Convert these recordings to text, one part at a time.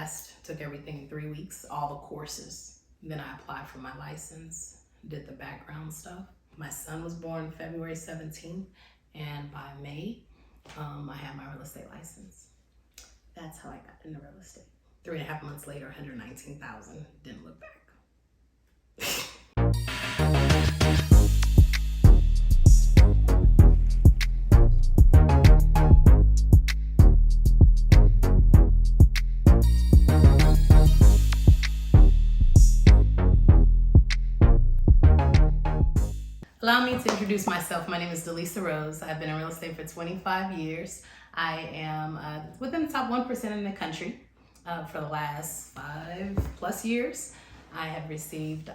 passed, took everything in 3 weeks, all the courses. Then I applied for my license, did the background stuff. My son was born February 17th, and by May, I had my real estate license. That's how I got into real estate. 3.5 months later, 119,000, didn't look back. Allow me to introduce myself. My name is Delisa Rose. I've been in real estate for 25 years. I am within the top 1% in the country for the last 5+ years. I have received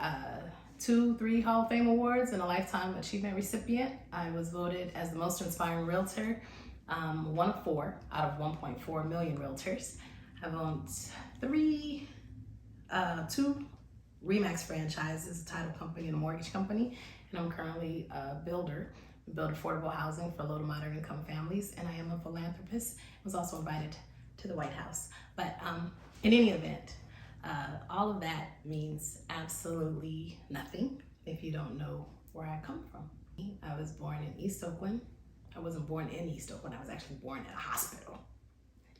2-3 Hall of Fame awards and a Lifetime Achievement recipient. I was voted as the most inspiring realtor, one of 4 out of 1.4 million realtors. I've owned 2 RE/MAX franchises, a title company and a mortgage company, and I'm currently a builder. I build affordable housing for low to moderate income families, and I am a philanthropist. I was also invited to the White House. But in any event, all of that means absolutely nothing if you don't know where I come from. I was born in East Oakland. I wasn't born in East Oakland. I was actually born in a hospital.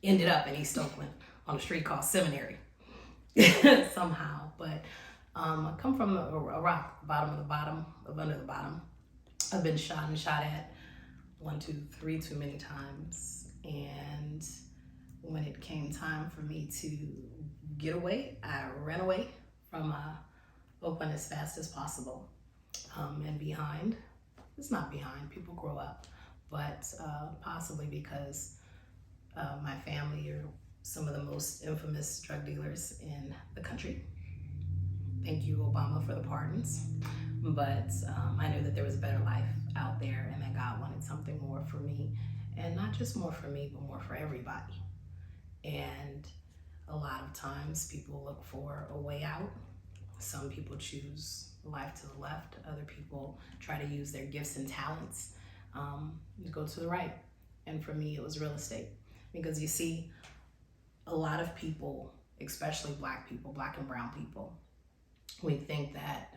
Ended up in East Oakland on a street called Seminary somehow. But I come from a rock, bottom of the bottom, of under the bottom. I've been shot at 1, 2, 3 too many times. And when it came time for me to get away, I ran away from Oakland as fast as possible. And behind, it's not behind, people grow up, but possibly because my family are some of the most infamous drug dealers in the country. Thank you, Obama, for the pardons. But I knew that there was a better life out there and that God wanted something more for me. And not just more for me, but more for everybody. And a lot of times people look for a way out. Some people choose life to the left. Other people try to use their gifts and talents to go to the right. And for me, it was real estate. Because you see, a lot of people, especially Black people, Black and brown people, we think that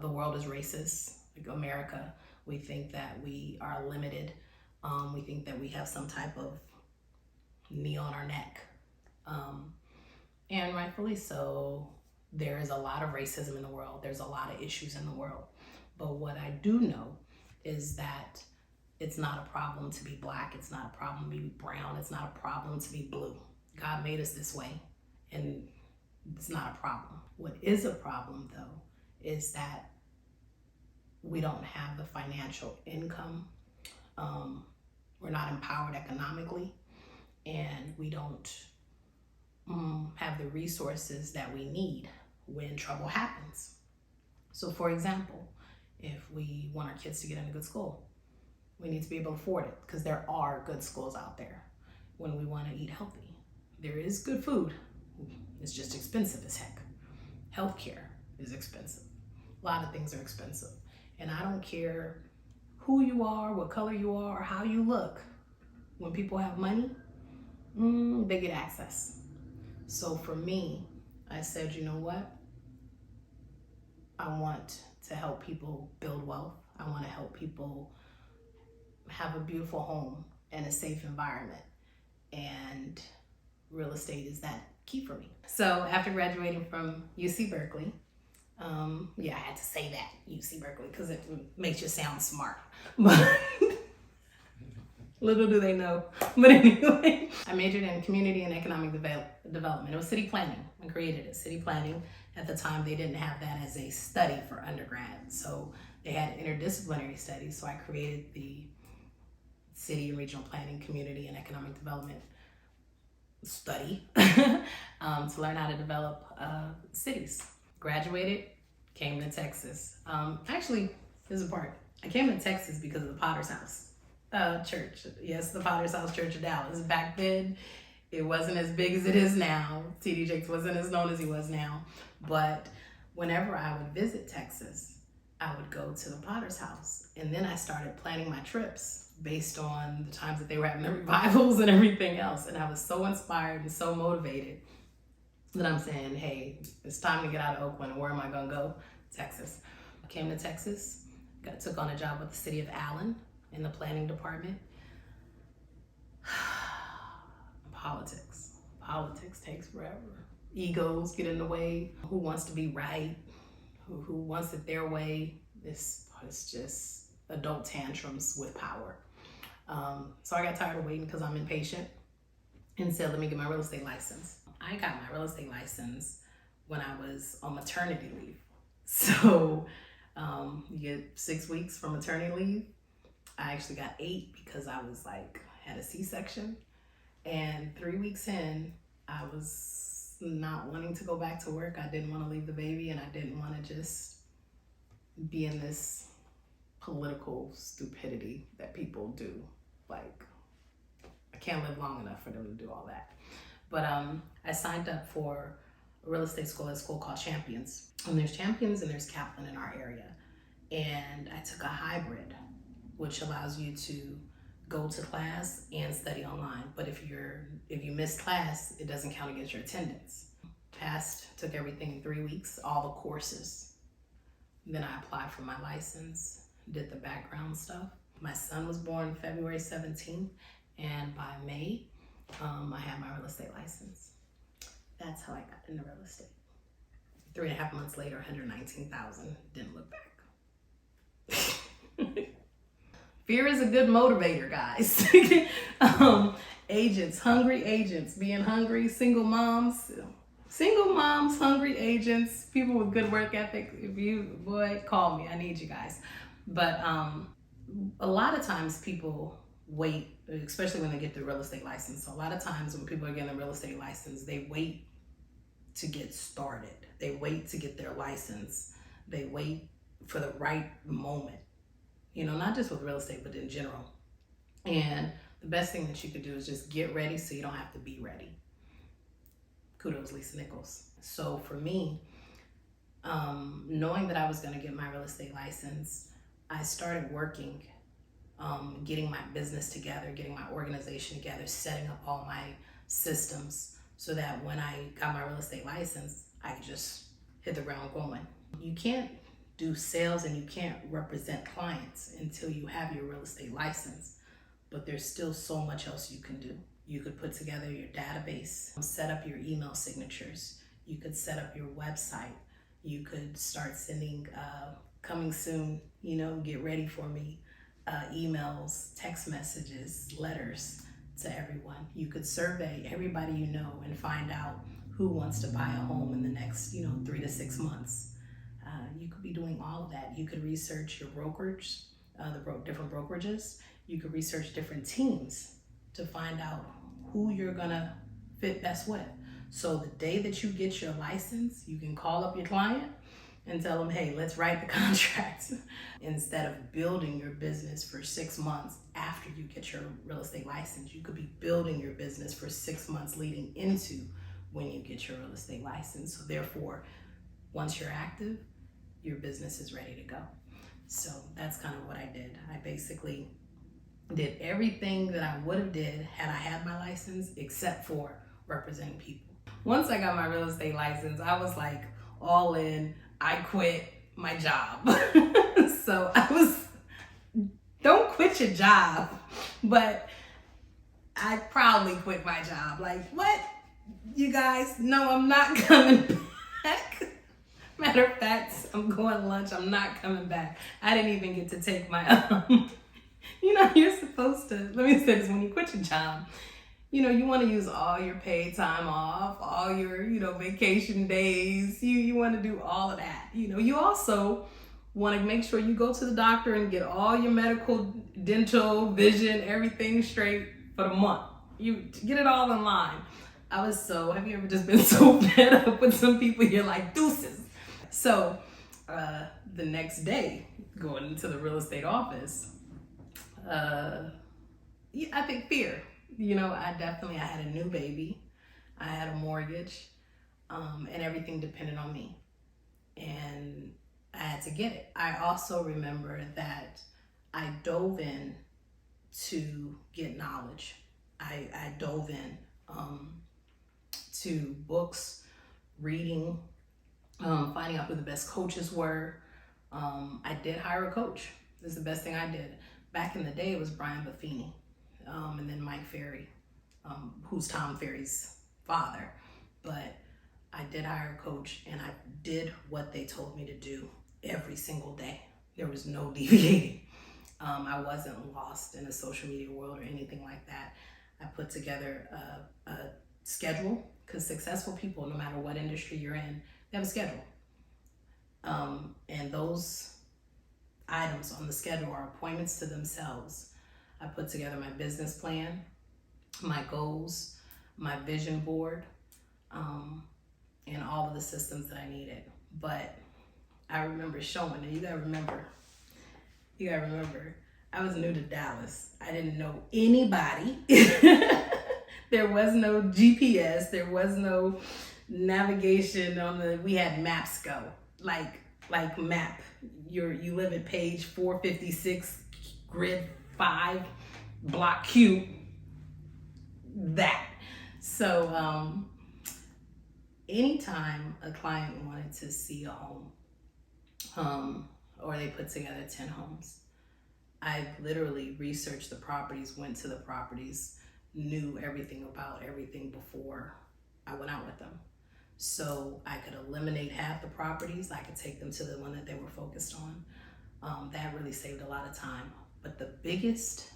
the world is racist, like America. We think that we are limited. We think that we have some type of knee on our neck. And rightfully so. There is a lot of racism in the world. There's a lot of issues in the world. But what I do know is that it's not a problem to be Black. It's not a problem to be brown. It's not a problem to be blue. God made us this way, and it's not a problem. What is a problem, though, is that we don't have the financial income. We're not empowered economically, and we don't have the resources that we need when trouble happens. So, for example, if we want our kids to get into good school, we need to be able to afford it, because there are good schools out there. When we want to eat healthy, there is good food. It's just expensive as heck. Healthcare is expensive. A lot of things are expensive. And I don't care who you are, what color you are, or how you look. When people have money, they get access. So for me, I said, you know what? I want to help people build wealth. I want to help people have a beautiful home and a safe environment. And real estate is that key for me. So after graduating from UC Berkeley, I had to say that, UC Berkeley, because it makes you sound smart. But little do they know. But anyway, I majored in community and economic development. It was city planning. I created it, city planning. At the time, they didn't have that as a study for undergrad. So they had interdisciplinary studies. So I created the city and regional planning, community and economic development study to learn how to develop cities. Graduated, came to Texas. Actually, there's a part. I came to Texas because of the Potter's House Church. Yes, the Potter's House Church of Dallas. Back then, it wasn't as big as it is now. T.D. Jakes wasn't as known as he was now. But whenever I would visit Texas, I would go to the Potter's House. And then I started planning my trips based on the times that they were having the revivals and everything else. And I was so inspired and so motivated that I'm saying, hey, it's time to get out of Oakland. Where am I gonna go? Texas. I came to Texas, took on a job with the city of Allen in the planning department. Politics takes forever. Egos get in the way. Who wants to be right? Who wants it their way? It's just adult tantrums with power. So I got tired of waiting because I'm impatient and said, let me get my real estate license. I got my real estate license when I was on maternity leave. So you get 6 weeks from maternity leave. I actually got 8 because I was had a C-section. And 3 weeks in, I was not wanting to go back to work. I didn't want to leave the baby, and I didn't want to just be in this political stupidity that people do. I can't live long enough for them to do all that. But I signed up for a real estate school at a school called Champions. And there's Champions and there's Kaplan in our area. And I took a hybrid, which allows you to go to class and study online. But if you miss class, it doesn't count against your attendance. Took everything in 3 weeks, all the courses. Then I applied for my license, did the background stuff. My son was born February 17th, and by May, I had my real estate license. That's how I got into real estate. 3.5 months later, 119,000, didn't look back. Fear is a good motivator, guys. Agents, hungry agents, being hungry, single moms, hungry agents, people with good work ethic. If you, boy, call me, I need you guys. But a lot of times people wait, especially when they get the real estate license. So a lot of times when people are getting a real estate license, they wait to get started. They wait to get their license. They wait for the right moment. Not just with real estate, but in general. And the best thing that you could do is just get ready so you don't have to be ready. Kudos, Lisa Nichols. So for me, knowing that I was going to get my real estate license, I started working, getting my business together, getting my organization together, setting up all my systems so that when I got my real estate license, I could just hit the ground going. You can't do sales and you can't represent clients until you have your real estate license, but there's still so much else you can do. You could put together your database, set up your email signatures. You could set up your website. You could start sending, coming soon, get ready for me, emails, text messages, letters to everyone. You could survey everybody you know and find out who wants to buy a home in the next, 3 to 6 months. You could be doing all of that. You could research your brokerage, different brokerages. You could research different teams to find out who you're gonna fit best with. So the day that you get your license, you can call up your client and tell them, hey, let's write the contract. Instead of building your business for 6 months after you get your real estate license, you could be building your business for 6 months leading into when you get your real estate license. So therefore, once you're active, your business is ready to go. So that's kind of what I did. I basically did everything that I would have did had I had my license, except for representing people. Once I got my real estate license, I was all in. I quit my job. So don't quit your job, but I proudly quit my job. What? You guys, no, I'm not coming back. Matter of fact, I'm going to lunch. I'm not coming back. I didn't even get to take my, you're supposed to, let me say this, when you quit your job, you want to use all your paid time off, all your, vacation days. You want to do all of that. You also want to make sure you go to the doctor and get all your medical, dental, vision, everything straight for the month. You get it all in line. Have you ever just been so fed up with some people, you're like, deuces. So the next day, going into the real estate office, I think fear. I had a new baby, I had a mortgage, and everything depended on me. And I had to get it. I also remember that I dove in to get knowledge. I dove in to books, reading, finding out who the best coaches were. I did hire a coach. This is the best thing I did. Back in the day, it was Brian Buffini, and then Mike Ferry, who's Tom Ferry's father. But I did hire a coach, and I did what they told me to do every single day. There was no deviating. I wasn't lost in a social media world or anything like that. I put together a schedule, because successful people, no matter what industry you're in, they have a schedule. And those items on the schedule are appointments to themselves. I put together my business plan, my goals, my vision board, and all of the systems that I needed. But I remember showing, and you gotta remember, I was new to Dallas. I didn't know anybody. There was no GPS. There was no navigation we had Maps Go. Like map. You live at page 456, grid 5, block Q. That. So anytime a client wanted to see a home, or they put together 10 homes, I literally researched the properties, went to the properties, knew everything about everything before I went out with them. So I could eliminate half the properties. I could take them to the one that they were focused on. That really saved a lot of time. But the biggest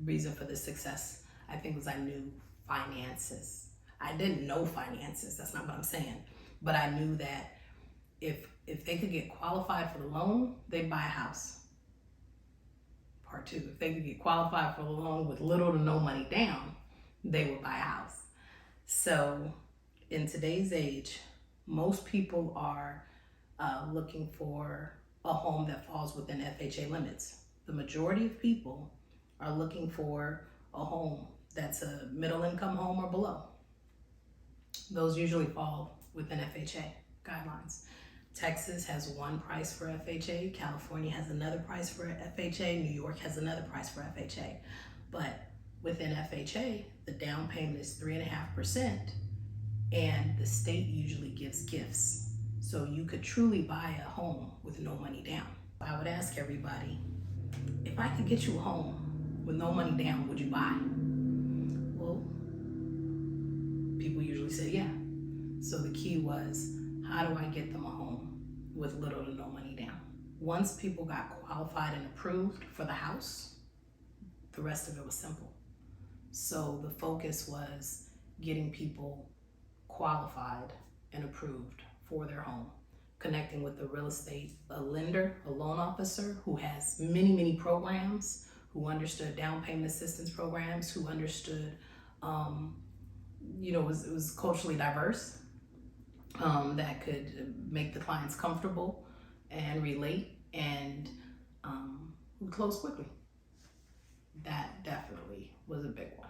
reason for the success, I think, was I knew finances. I didn't know finances, that's not what I'm saying. But I knew that if they could get qualified for the loan, they'd buy a house. Part two, if they could get qualified for the loan with little to no money down, they would buy a house. So in today's age, most people are looking for a home that falls within FHA limits. The majority of people are looking for a home that's a middle income home or below. Those usually fall within FHA guidelines. Texas has one price for FHA, California has another price for FHA, New York has another price for FHA. But within FHA, the down payment is 3.5%, and the state usually gives gifts. So you could truly buy a home with no money down. I would ask everybody, if I could get you a home with no money down, would you buy? Well, people usually say yeah. So the key was, how do I get them a home with little to no money down? Once people got qualified and approved for the house, the rest of it was simple. So the focus was getting people qualified and approved for their home, connecting with the real estate, a lender, a loan officer who has many, many programs, who understood down payment assistance programs, who understood, it was culturally diverse, that could make the clients comfortable and relate, and who close quickly. That definitely was a big one.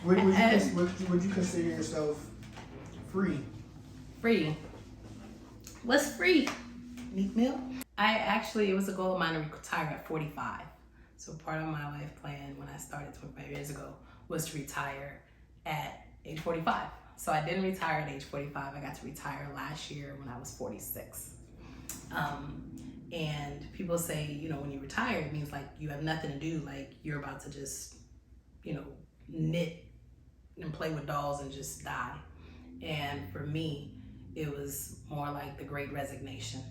Would you consider yourself free? Free? What's free? Meek Mill? It was a goal of mine to retire at 45. So part of my life plan when I started 25 years ago was to retire at age 45. So I didn't retire at age 45. I got to retire last year when I was 46. And people say, when you retire, it means like you have nothing to do. Like you're about to just, knit and play with dolls and just die. And for me, it was more like the great resignation.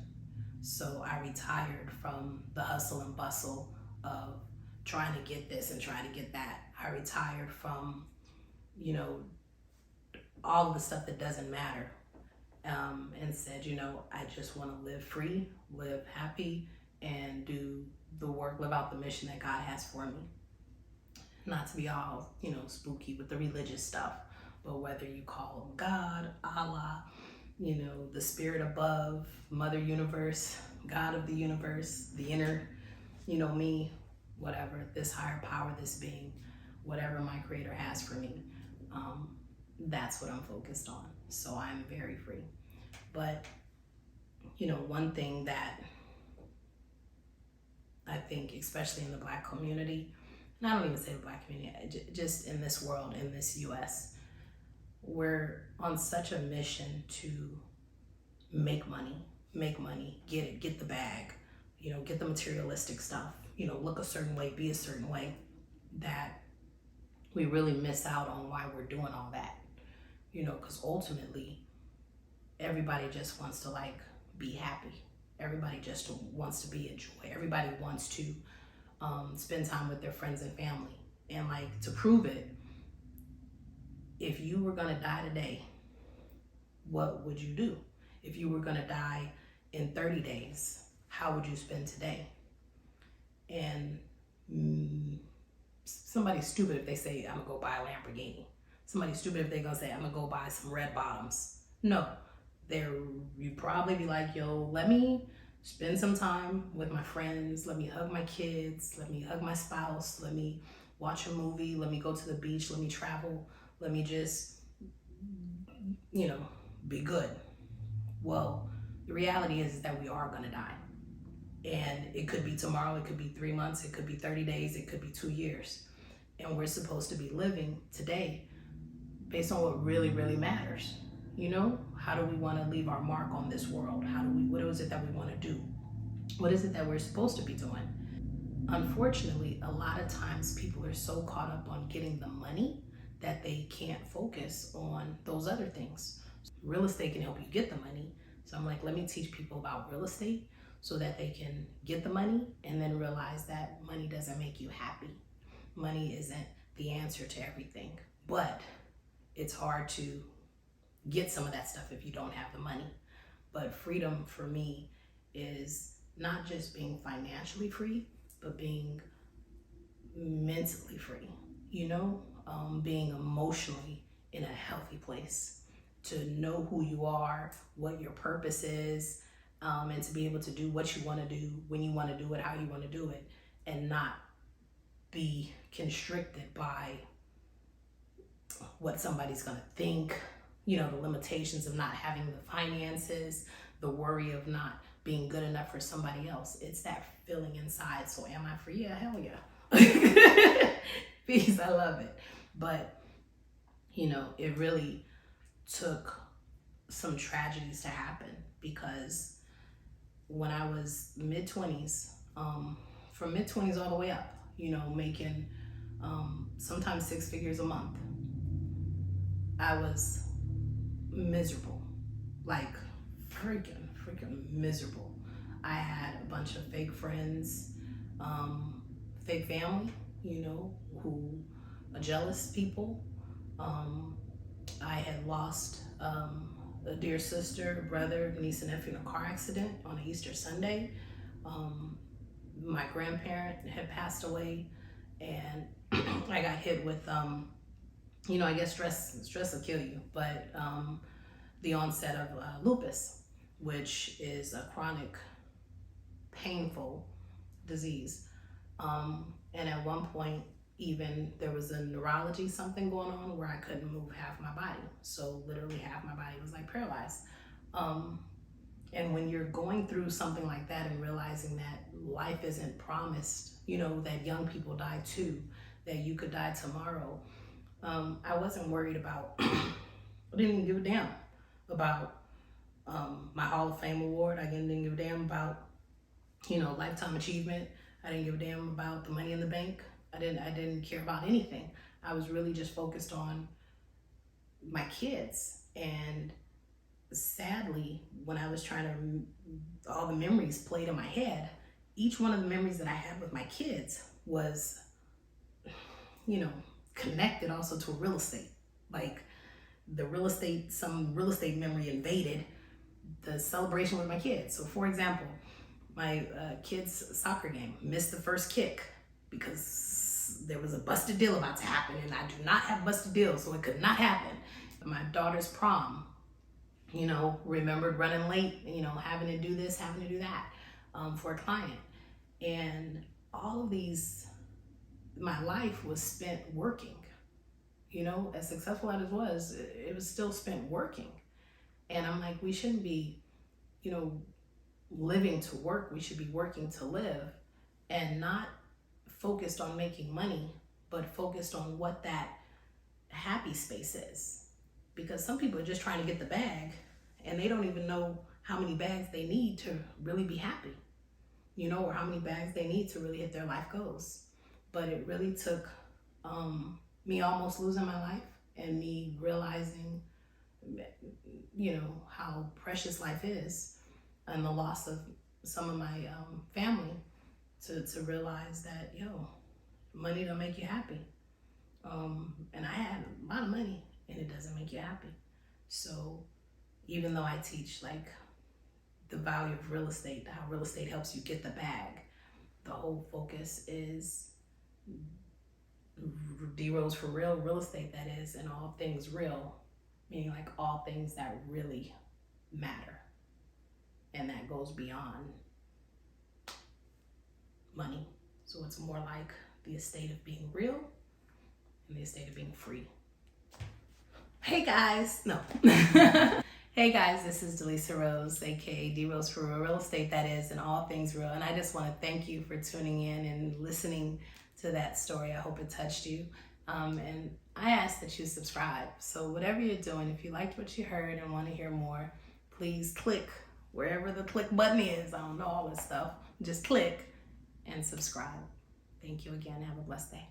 So I retired from the hustle and bustle of trying to get this and trying to get that. I retired from, all of the stuff that doesn't matter. And said, I just want to live free, live happy, and do the work, live out the mission that God has for me. Not to be all, spooky with the religious stuff, but whether you call him God, Allah, the spirit above, Mother Universe, God of the universe, the inner, me, whatever, this higher power, this being, whatever my creator has for me, that's what I'm focused on. So I'm very free. But one thing that I think, especially in the Black community, and I don't even say the Black community, just in this world, in this US, we're on such a mission to make money, get the bag, get the materialistic stuff, look a certain way, be a certain way, that we really miss out on why we're doing all that, because ultimately everybody just wants to like be happy. Everybody just wants to be in joy. Everybody wants to spend time with their friends and family. And like, to prove it, if you were gonna die today, what would you do? If you were gonna die in 30 days, how would you spend today? And somebody's stupid if they say, I'm gonna go buy a Lamborghini. Somebody's stupid if they're gonna say, I'm gonna go buy some red bottoms. No, you'd probably be like, yo, let me spend some time with my friends. Let me hug my kids. Let me hug my spouse. Let me watch a movie. Let me go to the beach. Let me travel. Let me just, be good. Well, the reality is that we are gonna die. And it could be tomorrow, it could be 3 months, it could be 30 days, it could be 2 years. And we're supposed to be living today based on what really, really matters. How do we want to leave our mark on this world? What is it that we want to do? What is it that we're supposed to be doing? Unfortunately, a lot of times people are so caught up on getting the money that they can't focus on those other things. Real estate can help you get the money. So I'm like, let me teach people about real estate so that they can get the money and then realize that money doesn't make you happy. Money isn't the answer to everything, but it's hard to get some of that stuff if you don't have the money. But freedom for me is not just being financially free, but being mentally free, being emotionally in a healthy place, to know who you are, what your purpose is, and to be able to do what you want to do, when you want to do it, how you want to do it, and not be constricted by what somebody's going to think, the limitations of not having the finances, the worry of not being good enough for somebody else. It's that feeling inside. So am I free? Yeah, hell yeah. Because I love it. But, it really took some tragedies to happen, because when I was mid-20s, from mid-20s all the way up, making sometimes 6 figures a month, I was miserable, like freaking miserable. I had a bunch of fake friends, fake family, who are jealous people. I had lost a dear sister, brother, niece, and nephew in a car accident on Easter Sunday. My grandparent had passed away, and I got hit with, I guess stress will kill you, but the onset of lupus, which is a chronic, painful disease. And at one point, even there was a neurology something going on where I couldn't move half my body. So literally half my body was like paralyzed. And when you're going through something like that and realizing that life isn't promised, that young people die too, that you could die tomorrow, I wasn't worried about, I didn't even give a damn about my Hall of Fame award. I didn't give a damn about, lifetime achievement. I didn't give a damn about the money in the bank. I didn't care about anything. I was really just focused on my kids. And sadly, when I was trying to, all the memories played in my head, each one of the memories that I had with my kids was, connected also to real estate. Like some real estate memory invaded the celebration with my kids. So for example, my kids' soccer game missed the first kick because there was a busted deal about to happen, and I do not have busted deals, so it could not happen. My daughter's prom, remembered running late, having to do this, having to do that for a client. And all of these, my life was spent working. As successful as it was still spent working. And I'm like, we shouldn't be, living to work. We should be working to live, and not focused on making money, but focused on what that happy space is. Because some people are just trying to get the bag and they don't even know how many bags they need to really be happy, you know, or how many bags they need to really hit their life goals. But it really took me almost losing my life and me realizing, you know, how precious life is, and the loss of some of my family, to realize that, yo, money don't make you happy. And I had a lot of money and it doesn't make you happy. So even though I teach like the value of real estate, how real estate helps you get the bag, the whole focus is D Rose for real estate, that is, and all things real, meaning like all things that really matter. And that goes beyond money. So it's more like the estate of being real and the estate of being free. Hey guys, no. Hey guys, this is Delisa Rose, aka D Rose for real estate, that is, and all things real. And I just want to thank you for tuning in and listening to that story. I hope it touched you. And I ask that you subscribe. So whatever you're doing, if you liked what you heard and want to hear more, please click wherever the click button is. I don't know all this stuff. Just click and subscribe. Thank you again. Have a blessed day.